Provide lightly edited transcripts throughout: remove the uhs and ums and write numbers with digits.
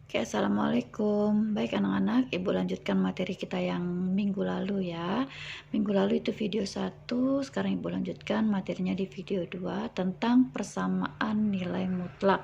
Oke, assalamualaikum. Baik anak-anak, ibu lanjutkan materi kita yang minggu lalu ya. Minggu lalu itu video 1, sekarang ibu lanjutkan materinya di video 2 tentang persamaan nilai mutlak.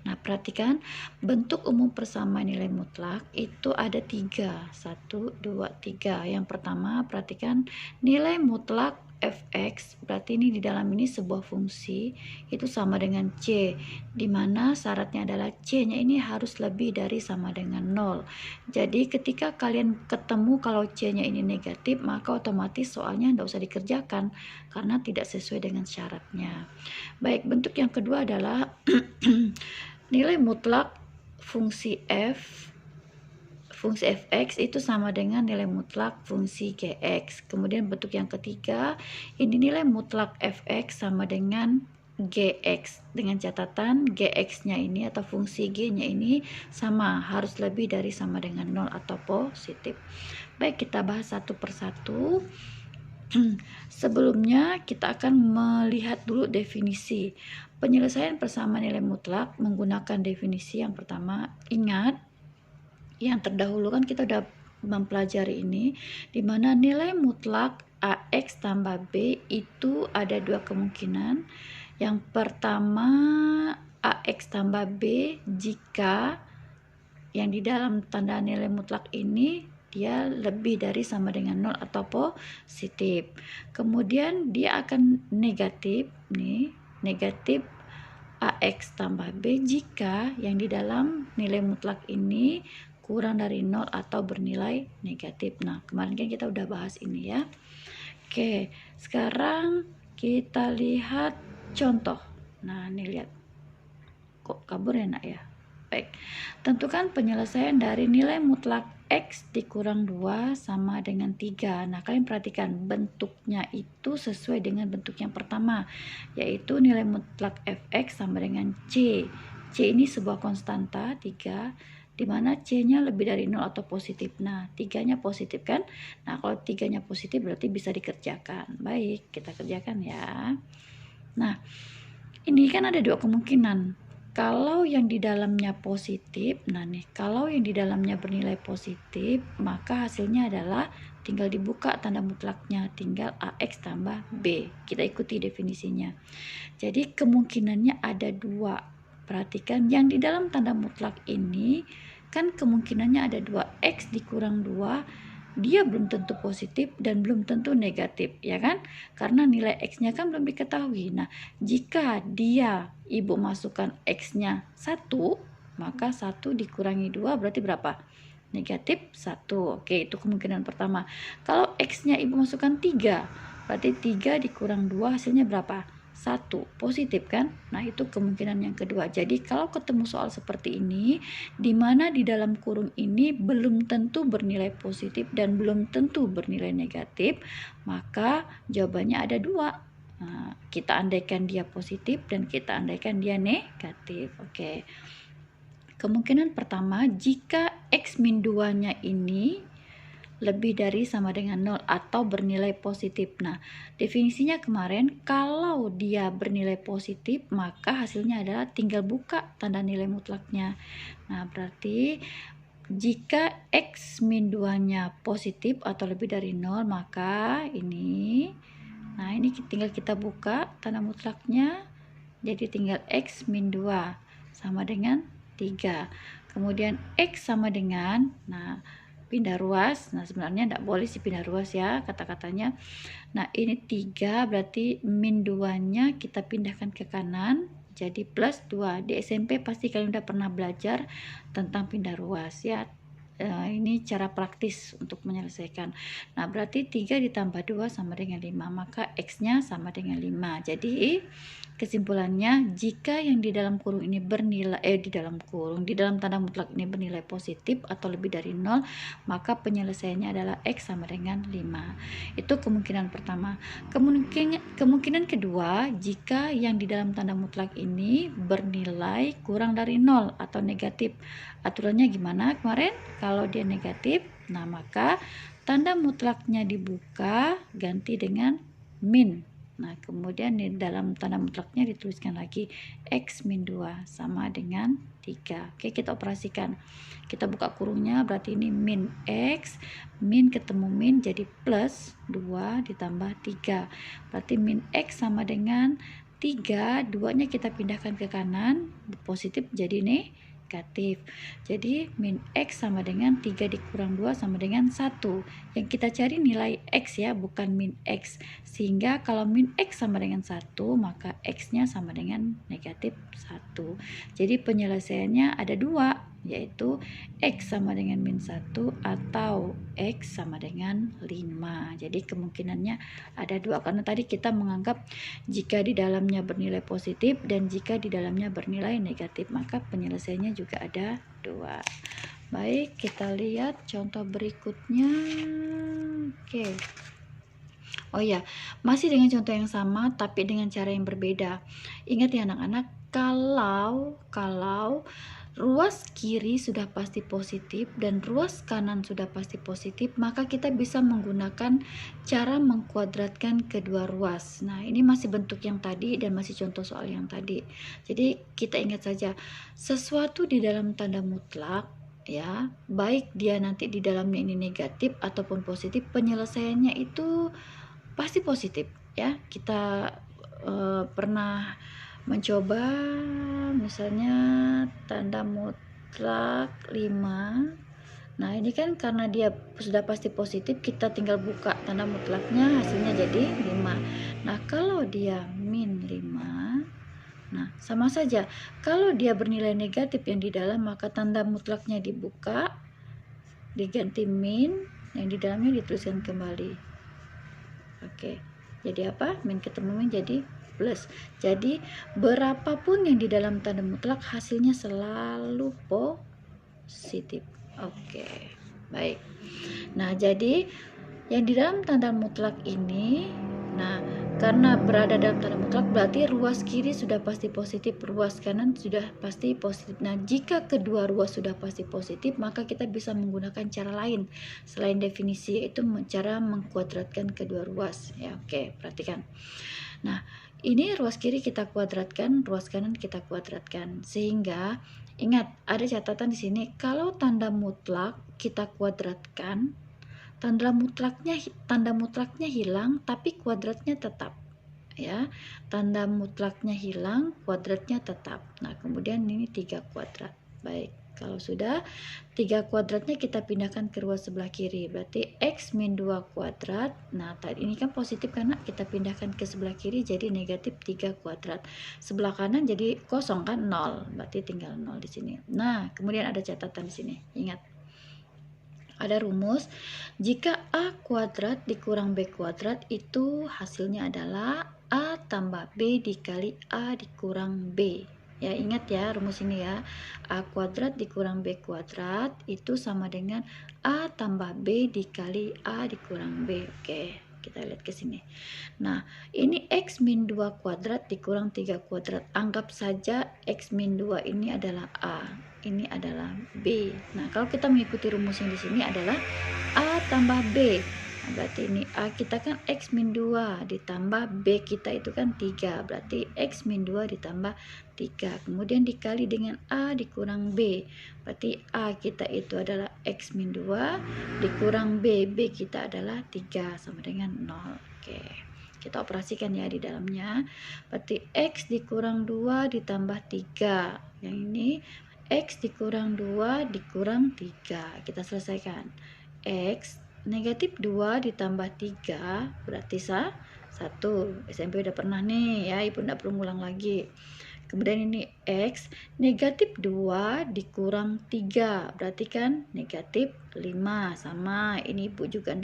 Nah, perhatikan bentuk umum persamaan nilai mutlak itu ada 3. 1, 2, 3. Yang pertama, perhatikan nilai mutlak fx, berarti ini di dalam ini sebuah fungsi itu sama dengan c, dimana syaratnya adalah c-nya ini harus lebih dari sama dengan 0. Jadi ketika kalian ketemu kalau c-nya ini negatif, maka otomatis soalnya tidak usah dikerjakan karena tidak sesuai dengan syaratnya. Baik, bentuk yang kedua adalah nilai mutlak fungsi fx itu sama dengan nilai mutlak fungsi gx. Kemudian bentuk yang ketiga, ini nilai mutlak fx sama dengan gx, dengan catatan gx-nya ini atau fungsi g-nya ini sama, harus lebih dari sama dengan 0 atau positif. Baik, kita bahas satu persatu. Sebelumnya kita akan melihat dulu definisi. Penyelesaian persamaan nilai mutlak menggunakan definisi yang pertama. Ingat, yang terdahulu kan kita udah mempelajari ini, dimana nilai mutlak AX tambah B itu ada dua kemungkinan. Yang pertama, AX tambah B jika yang di dalam tanda nilai mutlak ini dia lebih dari sama dengan 0 atau positif. Kemudian dia akan negatif nih, negatif AX tambah B jika yang di dalam nilai mutlak ini kurang dari 0 atau bernilai negatif. Nah, kemarin kan kita udah bahas ini ya. Oke, sekarang kita lihat contoh. Nah, ini lihat. Kok kabur ya, Nak ya? Baik, tentukan penyelesaian dari nilai mutlak X dikurang 2 sama dengan 3. Nah, kalian perhatikan bentuknya itu sesuai dengan bentuk yang pertama, yaitu nilai mutlak Fx sama dengan C. C ini sebuah konstanta 3, di mana C-nya lebih dari 0 atau positif. Nah, 3-nya positif kan? Nah, kalau 3-nya positif berarti bisa dikerjakan. Baik, kita kerjakan ya. Nah, ini kan ada dua kemungkinan. Kalau yang di dalamnya positif, nah nih, kalau yang di dalamnya bernilai positif, maka hasilnya adalah tinggal dibuka tanda mutlaknya, tinggal AX tambah B. Kita ikuti definisinya. Jadi kemungkinannya ada dua. Perhatikan yang di dalam tanda mutlak ini, kan kemungkinannya ada 2X dikurang 2, dia belum tentu positif dan belum tentu negatif, ya kan? Karena nilai X-nya kan belum diketahui. Nah, jika dia ibu masukkan X-nya 1, maka 1 dikurangi 2 berarti berapa? Negatif 1. Oke, itu kemungkinan pertama. Kalau X-nya ibu masukkan 3, berarti 3 dikurang 2 hasilnya berapa? 1, positif kan? Nah, itu kemungkinan yang kedua. Jadi kalau ketemu soal seperti ini, di mana di dalam kurung ini belum tentu bernilai positif dan belum tentu bernilai negatif, maka jawabannya ada dua. Nah, kita andaikan dia positif dan kita andaikan dia negatif. Oke. Kemungkinan pertama, jika X min 2-nya ini lebih dari sama dengan 0 atau bernilai positif. Nah, definisinya kemarin kalau dia bernilai positif maka hasilnya adalah tinggal buka tanda nilai mutlaknya. Nah, berarti jika X min 2-nya positif atau lebih dari 0 maka ini, nah ini tinggal kita buka tanda mutlaknya, jadi tinggal X min 2 sama dengan 3. Kemudian X sama dengan, nah pindah ruas. Nah, sebenarnya tidak boleh sih pindah ruas ya kata-katanya. Nah, ini 3 berarti min 2-nya kita pindahkan ke kanan jadi plus 2. Di SMP pasti kalian udah pernah belajar tentang pindah ruas ya. Ini cara praktis untuk menyelesaikan. Nah, berarti 3 ditambah 2 sama dengan 5, maka X-nya sama dengan 5. Jadi kesimpulannya, jika yang di dalam kurung ini bernilai di dalam tanda mutlak ini bernilai positif atau lebih dari 0, maka penyelesaiannya adalah X sama dengan 5. Itu kemungkinan pertama. Kemungkinan kedua, jika yang di dalam tanda mutlak ini bernilai kurang dari 0 atau negatif. Aturannya gimana kemarin? Kalau dia negatif, nah maka tanda mutlaknya dibuka ganti dengan min. Nah, kemudian di dalam tanda mutlaknya dituliskan lagi X min 2 sama dengan 3. Oke, kita operasikan. Kita buka kurungnya, berarti ini min X, min ketemu min jadi plus 2 ditambah 3. Berarti min X sama dengan 3, 2-nya kita pindahkan ke kanan, positif jadi negatif. Jadi min X sama dengan 3 dikurang 2 sama dengan 1. Yang kita cari nilai X ya, bukan min X. Sehingga kalau min X sama dengan 1, maka X-nya sama dengan negatif 1. Jadi penyelesaiannya ada 2, yaitu X sama dengan min 1 atau X sama dengan 5. Jadi kemungkinannya ada 2, karena tadi kita menganggap jika di dalamnya bernilai positif dan jika di dalamnya bernilai negatif, maka penyelesaiannya juga ada 2. Baik, kita lihat contoh berikutnya. Oke. Oh ya, masih dengan contoh yang sama tapi dengan cara yang berbeda. Ingat ya anak-anak, kalau ruas kiri sudah pasti positif dan ruas kanan sudah pasti positif, maka kita bisa menggunakan cara mengkuadratkan kedua ruas. Nah, ini masih bentuk yang tadi dan masih contoh soal yang tadi. Jadi kita ingat saja, sesuatu di dalam tanda mutlak ya, baik dia nanti di dalamnya ini negatif ataupun positif, penyelesaiannya itu pasti positif ya. Kita pernah mencoba misalnya tanda mutlak 5. Nah, ini kan karena dia sudah pasti positif, kita tinggal buka tanda mutlaknya, hasilnya jadi 5. Nah, kalau dia min 5, nah sama saja. Kalau dia bernilai negatif yang di dalam, maka tanda mutlaknya dibuka, diganti min, yang di dalamnya dituliskan kembali. Oke, jadi apa? Min ketemu min jadi plus. Jadi berapapun yang di dalam tanda mutlak, hasilnya selalu positif. Oke, baik. Nah, jadi yang di dalam tanda mutlak ini, nah karena berada dalam tanda mutlak berarti ruas kiri sudah pasti positif, ruas kanan sudah pasti positif. Nah, jika kedua ruas sudah pasti positif, maka kita bisa menggunakan cara lain selain definisi, yaitu cara mengkuadratkan kedua ruas ya. Oke, perhatikan. Nah, ini ruas kiri kita kuadratkan, ruas kanan kita kuadratkan. Sehingga ingat, ada catatan di sini, kalau tanda mutlak kita kuadratkan, tanda mutlaknya hilang tapi kuadratnya tetap ya. Tanda mutlaknya hilang, kuadratnya tetap. Nah, kemudian ini 3 kuadrat. Baik, kalau sudah 3 kuadratnya kita pindahkan ke ruas sebelah kiri, berarti X min 2 kuadrat. Nah, tadi ini kan positif karena kita pindahkan ke sebelah kiri jadi negatif 3 kuadrat. Sebelah kanan jadi kosong kan, 0, berarti tinggal 0 di sini. Nah, kemudian ada catatan di sini. Ingat, ada rumus, jika A kuadrat dikurang B kuadrat itu hasilnya adalah A tambah B dikali A dikurang B. Ya, ingat ya rumus ini ya. A kuadrat dikurang B kuadrat itu sama dengan A tambah B dikali A dikurang B. Oke, kita lihat ke sini. Nah, ini X min 2 kuadrat dikurang 3 kuadrat. Anggap saja X min 2 ini adalah A, ini adalah B. Nah, kalau kita mengikuti rumus yang di sini adalah A tambah B. Nah, berarti ini A kita kan X min 2 ditambah B kita itu kan 3. Berarti X min 2 ditambah 3. Kemudian dikali dengan A dikurang B. Berarti A kita itu adalah X min 2 dikurang B. B kita adalah 3 sama dengan 0. Oke, kita operasikan ya di dalamnya. Berarti X dikurang 2 ditambah 3. Yang ini X dikurang 2 dikurang 3. Kita selesaikan. X negatif 2 ditambah 3 berarti 1. SMP udah pernah nih ya, ibu enggak perlu ngulang lagi. Kemudian ini X negatif 2 dikurang 3 berarti kan negatif 5. Sama, ini ibu juga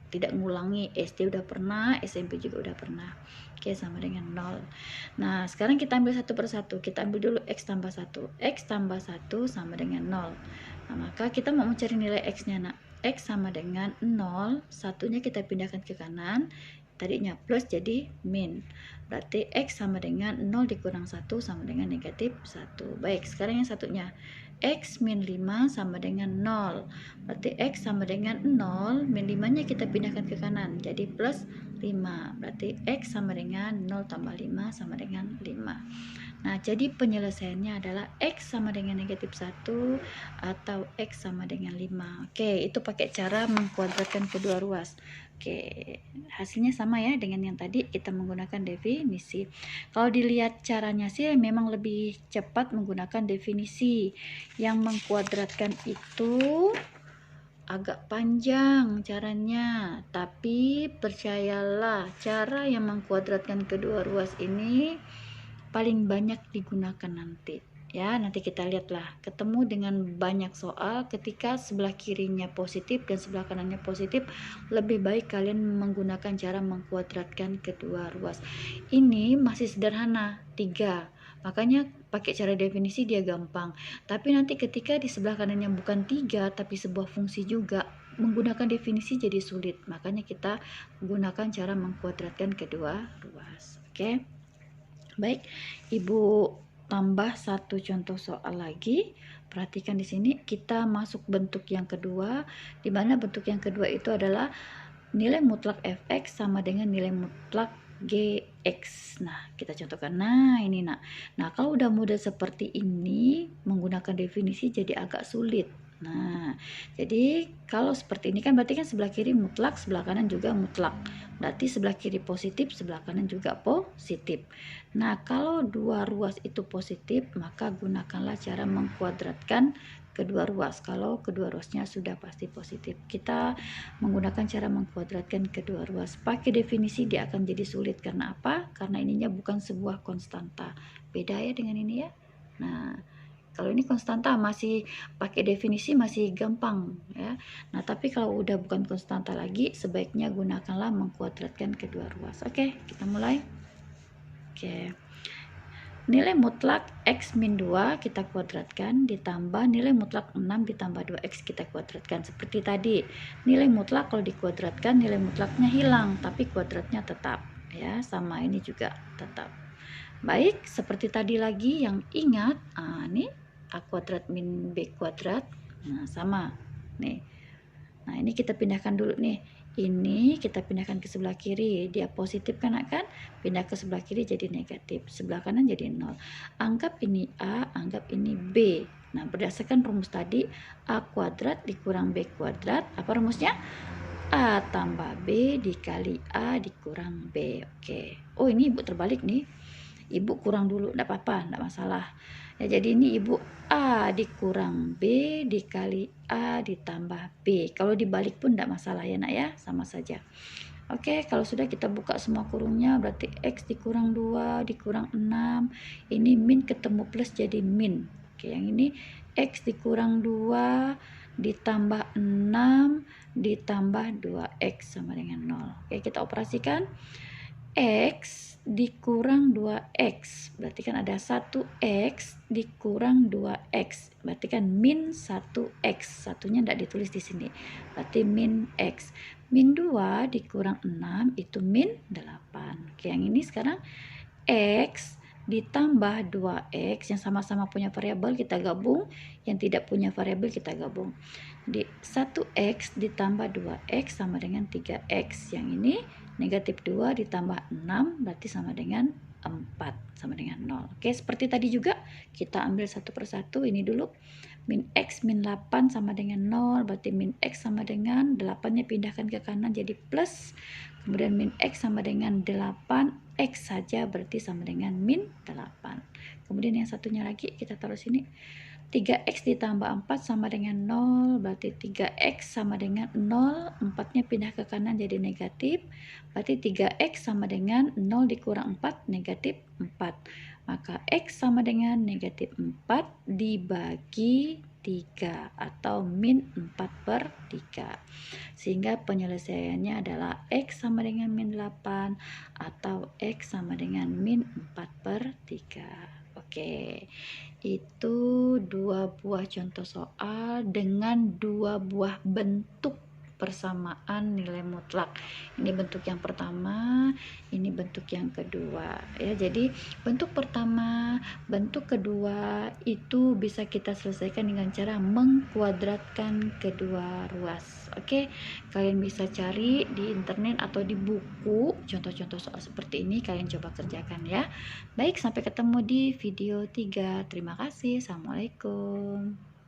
tidak ngulangi, SD udah pernah, SMP juga udah pernah. Oke, sama dengan 0. Nah, sekarang kita ambil satu persatu. Kita ambil dulu X tambah 1. X tambah 1 sama dengan 0. Nah, maka kita mau mencari nilai X-nya, nak. X sama dengan 0, satunya kita pindahkan ke kanan, tadinya plus jadi min. Berarti X sama dengan 0 dikurang 1 sama dengan negatif 1. Baik, sekarang yang satunya. X min 5 sama dengan 0. Berarti X sama dengan 0, min 5-nya kita pindahkan ke kanan, jadi plus 5. Berarti X sama dengan 0 tambah 5 sama dengan 5. Nah, jadi penyelesaiannya adalah X sama dengan negatif 1 atau X sama dengan 5. Oke, itu pakai cara mengkuadratkan kedua ruas. Oke, hasilnya sama ya dengan yang tadi, kita menggunakan definisi. Kalau dilihat caranya sih memang lebih cepat menggunakan definisi. Yang mengkuadratkan itu agak panjang caranya, tapi percayalah, cara yang mengkuadratkan kedua ruas ini paling banyak digunakan nanti ya. Nanti kita lihatlah, ketemu dengan banyak soal ketika sebelah kirinya positif dan sebelah kanannya positif, lebih baik kalian menggunakan cara mengkuadratkan kedua ruas. Ini masih sederhana, 3, makanya pakai cara definisi dia gampang. Tapi nanti ketika di sebelah kanannya bukan 3 tapi sebuah fungsi juga, menggunakan definisi jadi sulit. Makanya kita gunakan cara mengkuadratkan kedua ruas. Oke. Baik, Ibu tambah satu contoh soal lagi. Perhatikan di sini kita masuk bentuk yang kedua, di mana bentuk yang kedua itu adalah nilai mutlak fx sama dengan nilai mutlak gx. Nah, kita contohkan. Nah, ini nak. Nah, kalau udah model seperti ini, menggunakan definisi jadi agak sulit. Nah, jadi kalau seperti ini kan berarti kan sebelah kiri mutlak, sebelah kanan juga mutlak. Berarti sebelah kiri positif, sebelah kanan juga positif. Nah, kalau dua ruas itu positif, maka gunakanlah cara mengkuadratkan kedua ruas. Kalau kedua ruasnya sudah pasti positif, kita menggunakan cara mengkuadratkan kedua ruas. Pakai definisi dia akan jadi sulit. Karena apa? Karena ininya bukan sebuah konstanta. Beda ya dengan ini ya. Nah, kalau ini konstanta masih pakai definisi masih gampang ya. Nah, tapi kalau udah bukan konstanta lagi, sebaiknya gunakanlah mengkuadratkan kedua ruas. Oke, kita mulai. Oke. Nilai mutlak X min 2 kita kuadratkan, ditambah nilai mutlak 6 ditambah 2X kita kuadratkan. Seperti tadi, nilai mutlak kalau dikuadratkan, nilai mutlaknya hilang, tapi kuadratnya tetap. Ya, sama ini juga tetap. Baik, seperti tadi lagi yang ingat, ini A kuadrat min B kuadrat. Nah, sama. Nih. Nah, ini kita pindahkan dulu nih. Ini kita pindahkan ke sebelah kiri, dia positif kan, pindah ke sebelah kiri jadi negatif, sebelah kanan jadi 0. Anggap ini A, anggap ini B. Nah, berdasarkan rumus tadi, A kuadrat dikurang B kuadrat, apa rumusnya? A tambah B dikali A dikurang B. Oke. Oh, ini ibu terbalik nih. Ibu kurang dulu, enggak apa-apa, enggak masalah. Ya, jadi ini ibu A dikurang B dikali A ditambah B. Kalau dibalik pun enggak masalah ya nak ya, sama saja. Oke, kalau sudah kita buka semua kurungnya, berarti X dikurang 2 dikurang 6. Ini min ketemu plus jadi min. Oke, yang ini X dikurang 2 ditambah 6 ditambah 2X sama dengan 0. Oke, kita operasikan. X dikurang 2X, berarti kan ada 1X dikurang 2X, berarti kan min 1X, satunya tidak ditulis di sini, berarti min X. Min 2 dikurang 6 itu min 8. Oke, yang ini sekarang X ditambah 2X yang sama-sama punya variabel kita gabung, yang tidak punya variabel kita gabung. Di 1X ditambah 2X sama dengan 3X. Yang ini negatif 2 ditambah 6 berarti sama dengan 4, sama dengan 0. Oke, seperti tadi juga kita ambil satu persatu. Ini dulu min X min 8 sama dengan 0, berarti min X sama dengan 8 nya pindahkan ke kanan jadi plus, kemudian min X sama dengan 8 X saja berarti sama dengan min 8. Kemudian yang satunya lagi kita taruh sini, 3X ditambah 4 sama dengan 0, berarti 3X sama dengan 0, 4-nya pindah ke kanan jadi negatif, berarti 3X sama dengan 0 dikurang 4, negatif 4. Maka X sama dengan negatif 4 dibagi 3 atau min 4/3. Sehingga penyelesaiannya adalah X sama dengan min 8 atau X sama dengan min 4/3. Oke, itu dua buah contoh soal dengan dua buah bentuk persamaan nilai mutlak. Ini bentuk yang pertama, ini bentuk yang kedua ya. Jadi bentuk pertama, bentuk kedua itu bisa kita selesaikan dengan cara mengkuadratkan kedua ruas. Oke, kalian bisa cari di internet atau di buku contoh-contoh soal seperti ini, kalian coba kerjakan ya. Baik, sampai ketemu di video 3. Terima kasih. Assalamualaikum.